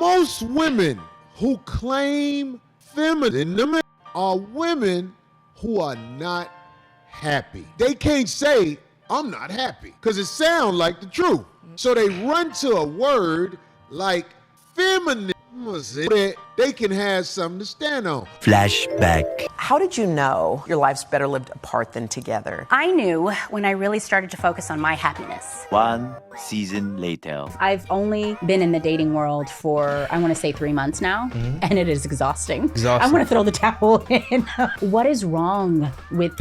Most women who claim feminism are women who are not happy. They can't say, I'm not happy, because it sounds like the truth. So they run to a word like feminism that they can have something to stand on. Flashback. How did you know your life's better lived apart than together? I knew when I really started to focus on my happiness. 1 season later. I've only been in the dating world for, I want to say 3 months now, and it is exhausting. I want to throw the towel in. What is wrong with,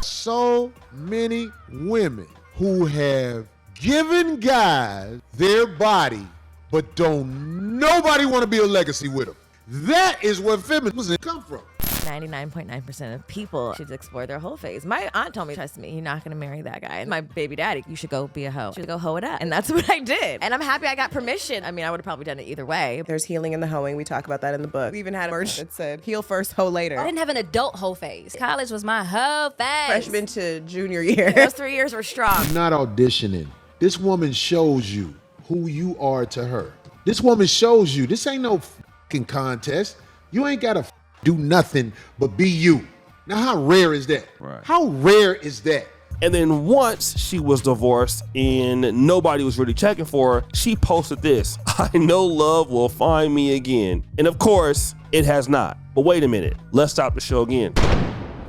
So many women who have given guys their body, but don't nobody want to be a legacy with them. That is where feminism come from. 99.9% of people should explore their whole phase. My aunt told me, trust me, you're not gonna marry that guy. And my baby daddy, you should go be a hoe. You should go hoe it up. And that's what I did. And I'm happy I got permission. I mean, I would have probably done it either way. There's healing in the hoeing. We talk about that in the book. We even had a merch that said, heal first, hoe later. I didn't have an adult hoe phase. College was my hoe phase. Freshman to junior year. Those 3 years were strong. I'm not auditioning. This woman shows you who you are to her. This woman shows you, this ain't no fucking contest. You ain't gotta do nothing but be you. Now, how rare is that? Right. How rare is that? And then once she was divorced and nobody was really checking for her, she posted this: I know love will find me again. And of course, it has not. But wait a minute, let's stop the show again.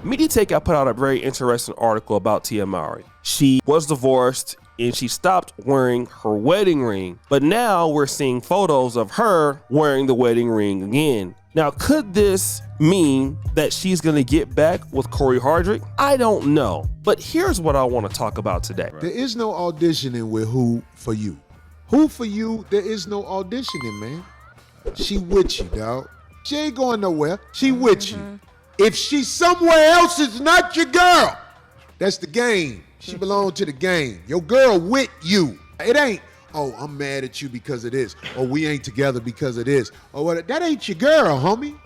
MediaTek put out a very interesting article about Tia Mowry. She was divorced and she stopped wearing her wedding ring, but now we're seeing photos of her wearing the wedding ring again. Now, could this mean that she's gonna get back with Corey Hardrick? I don't know, but here's what I wanna talk about today. There is no auditioning with Who For You. Who For You, there is no auditioning, man. She with you, dog. She ain't going nowhere. She with you. If she's somewhere else, it's not your girl. That's the game. She belongs to the game. Your girl with you. It ain't, oh, I'm mad at you because of this, or we ain't together because of this, or what. That ain't your girl, homie.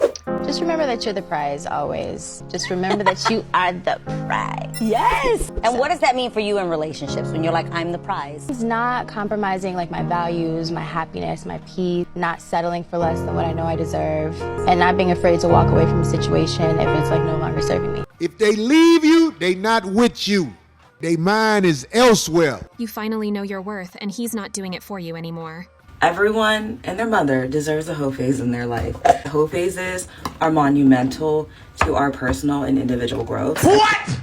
Just remember that you're the prize always. Just remember that you are the prize. Yes! And what does that mean for you in relationships when you're like, I'm the prize? It's not compromising like my values, my happiness, my peace, not settling for less than what I know I deserve, and not being afraid to walk away from a situation if it's like no longer serving me. If they leave you, they not with you. They mind is elsewhere. You finally know your worth, and he's not doing it for you anymore. Everyone and their mother deserves a hoe phase in their life. Hoe phases are monumental to our personal and individual growth. What?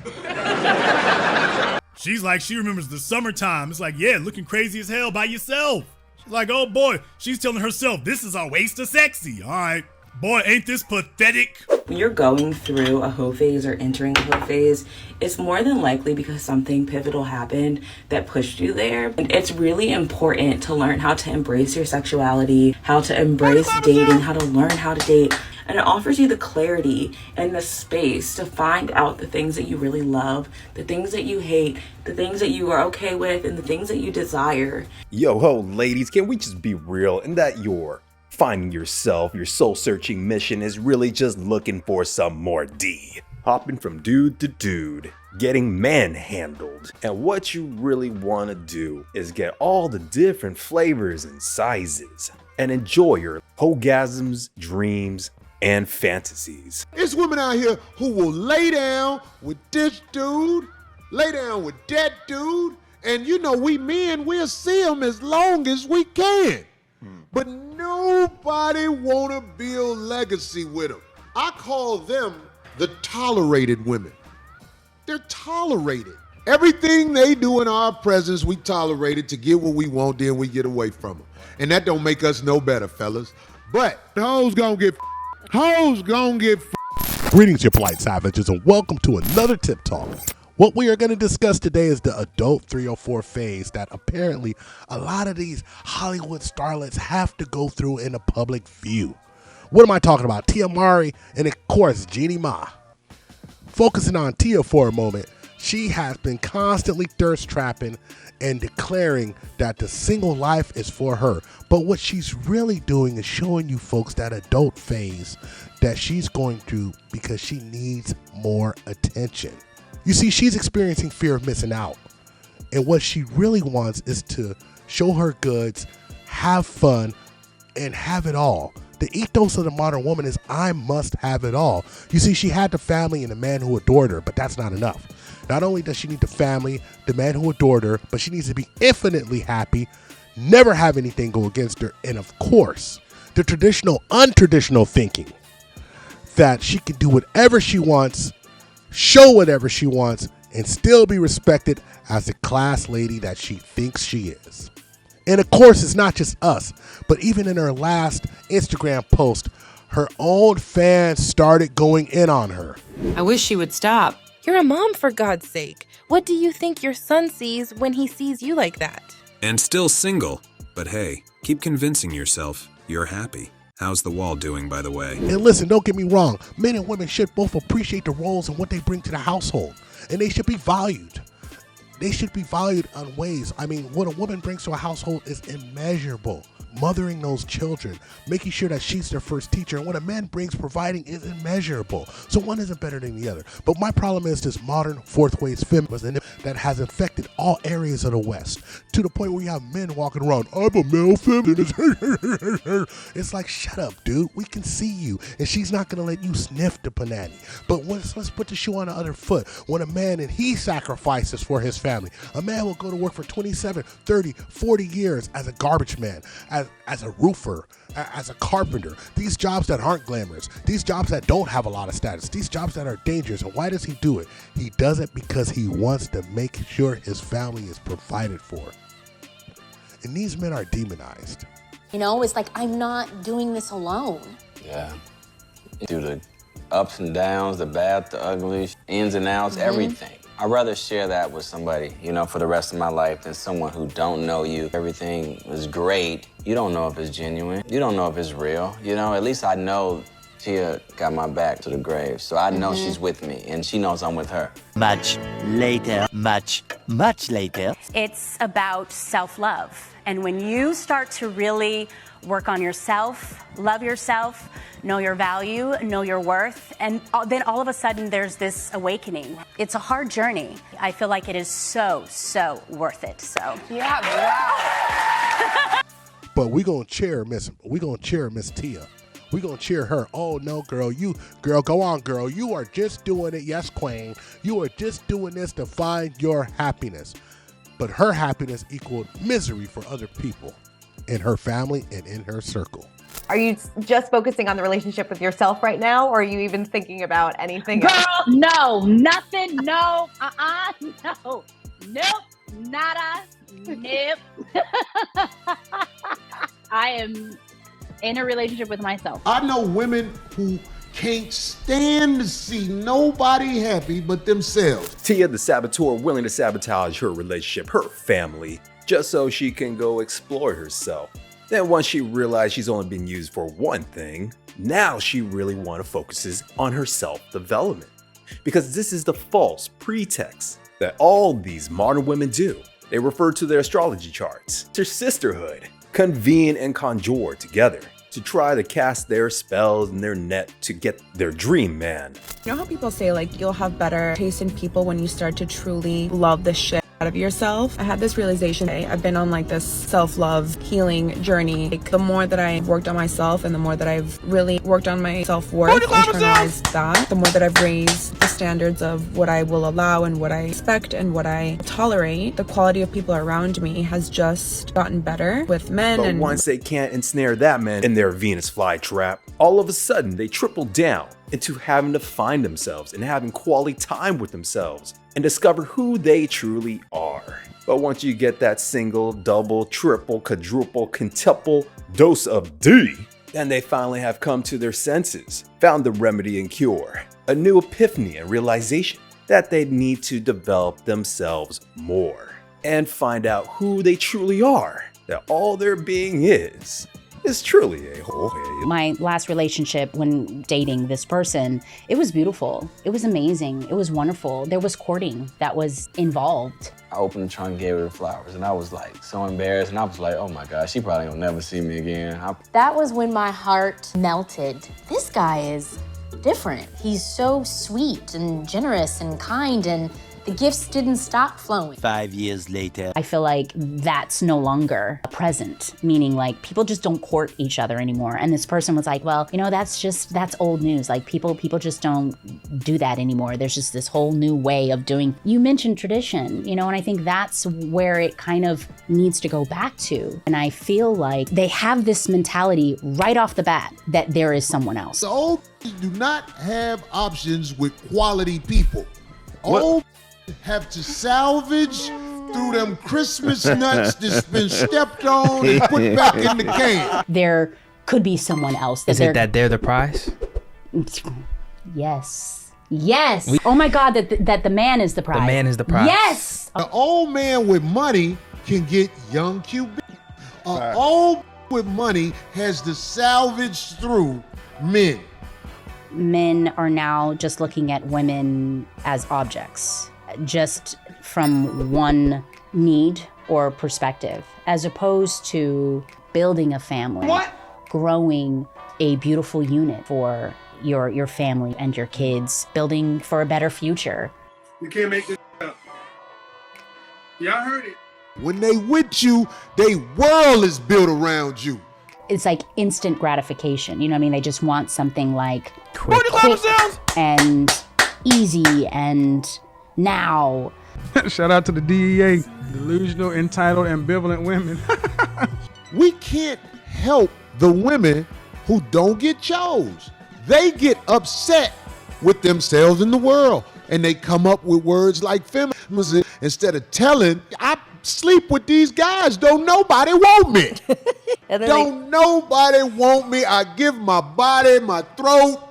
She's like, she remembers the summertime. It's like, yeah, looking crazy as hell by yourself. She's like, oh boy, she's telling herself, this is our waste of sexy. All right, boy, ain't this pathetic? When you're going through a hoe phase or entering a hoe phase, it's more than likely because something pivotal happened that pushed you there. And it's really important to learn how to embrace your sexuality, how to embrace dating, how to learn how to date. And it offers you the clarity and the space to find out the things that you really love, the things that you hate, the things that you are okay with, and the things that you desire. Yo ho, ladies, can we just be real and that you're finding yourself, your soul-searching mission is really just looking for some more D. Hopping from dude to dude, getting manhandled. And what you really want to do is get all the different flavors and sizes and enjoy your orgasms, dreams, and fantasies. There's women out here who will lay down with this dude, lay down with that dude, and you know we men, we'll see them as long as we can. But nobody want to build legacy with them. I call them the tolerated women. They're tolerated. Everything they do in our presence, we tolerate it to get what we want, then we get away from them. And that don't make us no better, fellas. But hoes gonna get hoes gonna get Greetings, you polite savages, and welcome to another Tip Talk. What we are going to discuss today is the adult 304 phase that apparently a lot of these Hollywood starlets have to go through in a public view. What am I talking about? Tia Mowry and, of course, Jeannie Ma. Focusing on Tia for a moment, she has been constantly thirst trapping and declaring that the single life is for her. But what she's really doing is showing you folks that adult phase that she's going through because she needs more attention. You see, she's experiencing fear of missing out. And what she really wants is to show her goods, have fun, and have it all. The ethos of the modern woman is I must have it all. You see, she had the family and the man who adored her, but that's not enough. Not only does she need the family, the man who adored her, but she needs to be infinitely happy, never have anything go against her, and of course, the traditional, untraditional thinking that she can do whatever she wants, show whatever she wants, and still be respected as the class lady that she thinks she is. And of course, it's not just us, but even in her last Instagram post, her own fans started going in on her. I wish she would stop. You're a mom, for God's sake. What do you think your son sees when he sees you like that? And still single. But hey, keep convincing yourself you're happy. How's the wall doing, by the way? And listen, don't get me wrong. Men and women should both appreciate the roles and what they bring to the household. And they should be valued. They should be valued on ways. I mean, what a woman brings to a household is immeasurable. Mothering those children, making sure that she's their first teacher. And what a man brings providing is immeasurable. So one isn't better than the other. But my problem is this modern fourth wave feminism that has infected all areas of the West to the point where you have men walking around, I'm a male feminist. It's like, shut up, dude. We can see you. And she's not going to let you sniff the panani. But let's put the shoe on the other foot. When a man and he sacrifices for his family, a man will go to work for 27, 30, 40 years as a garbage man, as a roofer, as a carpenter, these jobs that aren't glamorous, these jobs that don't have a lot of status, these jobs that are dangerous. And why does he do it? He does it because he wants to make sure his family is provided for. And these men are demonized. You know, it's like, I'm not doing this alone. Yeah. Through the ups and downs, the bad, the ugly, ins and outs, everything. I'd rather share that with somebody, you know, for the rest of my life than someone who don't know you. Everything is great. You don't know if it's genuine. You don't know if it's real. You know, at least I know Tia got my back to the grave. So I know she's with me and she knows I'm with her. Much later. It's about self-love. And when you start to really work on yourself, love yourself, know your value, know your worth, and then all of a sudden there's this awakening. It's a hard journey. I feel like it is so worth it. So yeah, wow. But we gonna cheer Miss Tia. We gonna cheer her. Oh no, girl, go on, girl. You are just doing it, yes, queen. You are just doing this to find your happiness. But her happiness equaled misery for other people in her family and in her circle. Are you just focusing on the relationship with yourself right now, or are you even thinking about anything Girl, else? no, nothing, no, no, nope, nada, nope. I am in a relationship with myself. I know women who can't stand to see nobody happy but themselves. Tia the saboteur willing to sabotage her relationship, her family, just so she can go explore herself. Then once she realized she's only been used for one thing, now she really want to focus on her self-development. Because this is the false pretext that all these modern women do. They refer to their astrology charts, their sisterhood, convene and conjure together to try to cast their spells and their net to get their dream man. You know how people say like you'll have better taste in people when you start to truly love the shit out of yourself? I had this realization. I've been on like this self-love healing journey. Like, the more that I've worked on myself and the more that I've really worked on my self-worth, internalized that, the more that I've raised the standards of what I will allow and what I expect and what I tolerate, the quality of people around me has just gotten better with men. But once they can't ensnare that man in their Venus flytrap, all of a sudden they triple down into having to find themselves and having quality time with themselves and discover who they truly are. But once you get that single, double, triple, quadruple, quintuple dose of D, then they finally have come to their senses, found the remedy and cure, a new epiphany and realization that they need to develop themselves more and find out who they truly are, that all their being is truly a whole head. My last relationship when dating this person, it was beautiful. It was amazing. It was wonderful. There was courting that was involved. I opened the trunk and gave her the flowers, and I was like so embarrassed, and I was like, oh my gosh, she probably will never see me again. That was when my heart melted. This guy is different. He's so sweet and generous and kind, and The gifts didn't stop flowing. 5 years later. I feel like that's no longer present, meaning like people just don't court each other anymore. And this person was like, well, you know, that's old news. Like people just don't do that anymore. There's just this whole new way of doing. You mentioned tradition, you know, and I think that's where it kind of needs to go back to. And I feel like they have this mentality right off the bat that there is someone else. The old do not have options with quality people. Old have to salvage through them Christmas nuts that's been stepped on and put back in the can. There could be someone else. Is it that they're the prize? Yes. Yes. Oh my God, that the man is the prize. The man is the prize. Yes. An old man with money can get young QB. An old with money has to salvage through men. Men are now just looking at women as objects, just from one need or perspective, as opposed to building a family, growing a beautiful unit for your family and your kids, building for a better future. You can't make this up. Y'all heard it. When they with you, they world is built around you. It's like instant gratification. You know what I mean? They just want something like quick and easy and now. Shout out to the DEA. Delusional, entitled, ambivalent women. We can't help the women who don't get chose. They get upset with themselves in the world and they come up with words like feminism instead of telling, I sleep with these guys, don't nobody want me. Don't nobody want me. I give my body, my throat.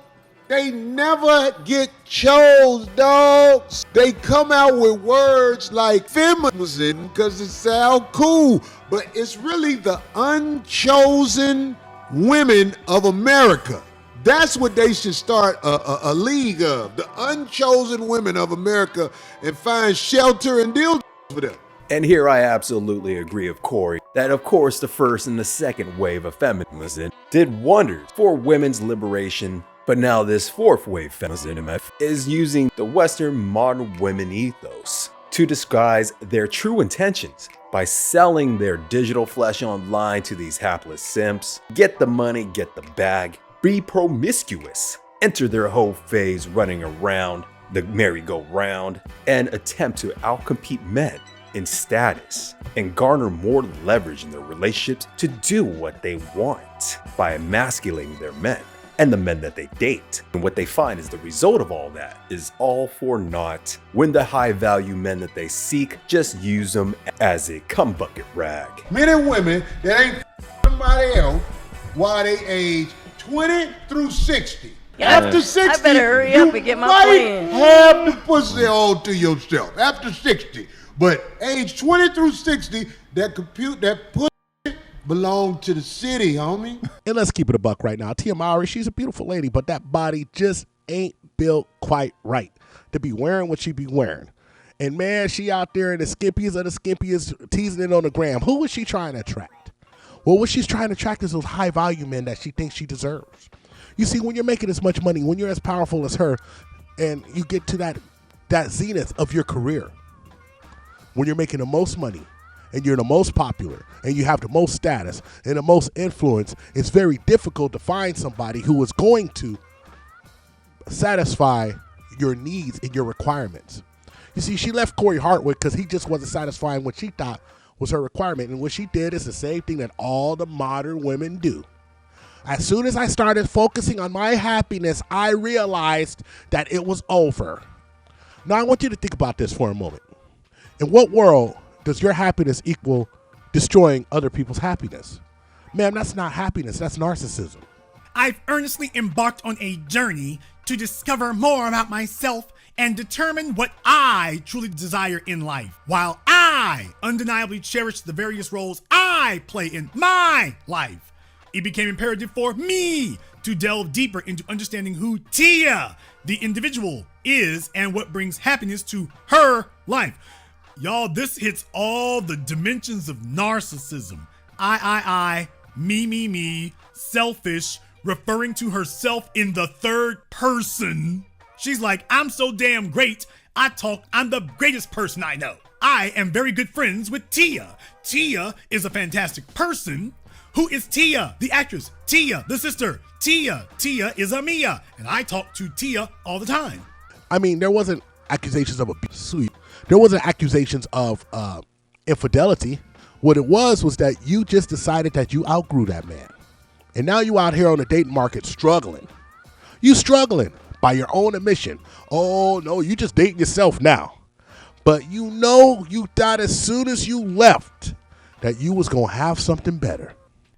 They never get chose, dogs. They come out with words like feminism because it sounds cool, but it's really the unchosen women of America. That's what they should start a league of, the unchosen women of America, and find shelter and deal with them. And here I absolutely agree with Corey that of course the first and the second wave of feminism did wonders for women's liberation, but now this fourth wave feminism is using the Western modern women ethos to disguise their true intentions by selling their digital flesh online to these hapless simps, get the money, get the bag, be promiscuous, enter their whole phase running around the merry-go-round, and attempt to outcompete men in status and garner more leverage in their relationships to do what they want by emasculating their men and the men that they date. And what they find is the result of all that is all for naught when the high value men that they seek just use them as a cum bucket rag. Men and women that ain't somebody else while they age 20 through 60. After 60, I better hurry up and get my plan. Have the pussy all to yourself after 60. But age 20 through 60, that pussy belong to the city, homie. And let's keep it a buck right now. Tia Mowry, she's a beautiful lady, but that body just ain't built quite right to be wearing what she be wearing. And man, she out there in the skimpiest of the skimpiest, teasing it on the gram. Who was she trying to attract? Well, what she's trying to attract is those high value men that she thinks she deserves. You see, when you're making as much money, when you're as powerful as her, and you get to that zenith of your career, when you're making the most money, and you're the most popular, and you have the most status, and the most influence, it's very difficult to find somebody who is going to satisfy your needs and your requirements. You see, she left Corey Hartwick because he just wasn't satisfying what she thought was her requirement, and what she did is the same thing that all the modern women do. As soon as I started focusing on my happiness, I realized that it was over. Now, I want you to think about this for a moment. In what world does your happiness equal destroying other people's happiness? Ma'am, that's not happiness, that's narcissism. I've earnestly embarked on a journey to discover more about myself and determine what I truly desire in life, while I undeniably cherish the various roles I play in my life. It became imperative for me to delve deeper into understanding who Tia, the individual, is and what brings happiness to her life. Y'all, this hits all the dimensions of narcissism. I, me, selfish, referring to herself in the third person. She's like, I'm so damn great, I'm the greatest person I know. I am very good friends with Tia. Tia is a fantastic person. Who is Tia? The actress. Tia, the sister. Tia is a Mia. And I talk to Tia all the time. I mean, there wasn't accusations of abuse. There wasn't accusations of infidelity. What it was that you just decided that you outgrew that man. And now you out here on the dating market struggling. You struggling by your own admission. Oh, no, you just dating yourself now. But you know you thought as soon as you left that you was going to have something better.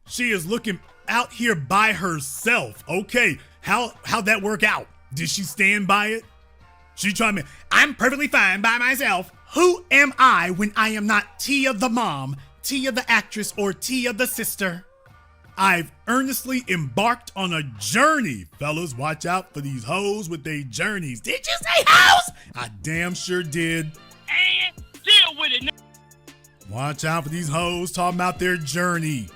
She is looking out here by herself. Okay, how'd that work out? Did she stand by it? She tried me. I'm perfectly fine by myself. Who am I when I am not Tia the mom, Tia the actress, or Tia the sister? I've earnestly embarked on a journey. Fellas, watch out for these hoes with their journeys. Did you say hoes? I damn sure did. And deal with it. Watch out for these hoes talking about their journey.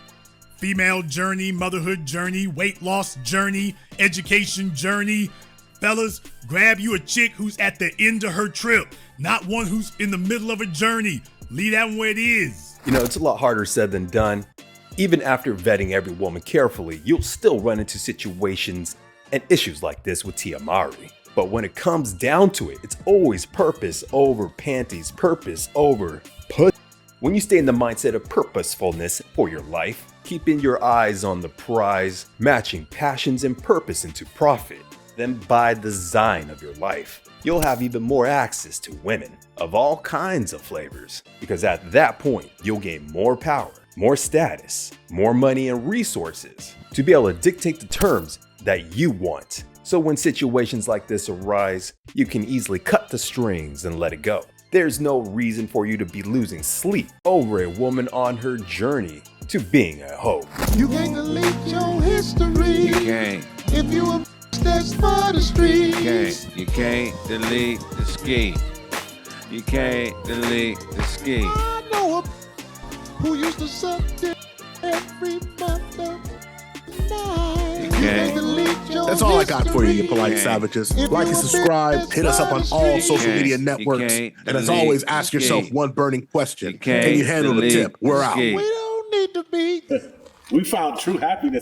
Female journey, motherhood journey, weight loss journey, education journey. Fellas, grab you a chick who's at the end of her trip, not one who's in the middle of a journey. Leave that one where it is. You know, it's a lot harder said than done. Even after vetting every woman carefully, you'll still run into situations and issues like this with Tia Mowry. But when it comes down to it, it's always purpose over panties, purpose over pussy. When you stay in the mindset of purposefulness for your life, keeping your eyes on the prize, matching passions and purpose into profit, then by design of your life, you'll have even more access to women of all kinds of flavors. Because at that point, you'll gain more power, more status, more money and resources to be able to dictate the terms that you want. So when situations like this arise, you can easily cut the strings and let it go. There's no reason for you to be losing sleep over a woman on her journey to being a hoe. You can't delete your history. You can't. If you a that's for the streets. You can't delete the ski. You can't delete the ski. I know a who used to suck dick every month of night. That's all I got for you, you polite savages. Like and subscribe, hit us up on all social media networks, and as always, ask yourself one burning question. Can you handle the tip? We're out. We don't need to be. We found true happiness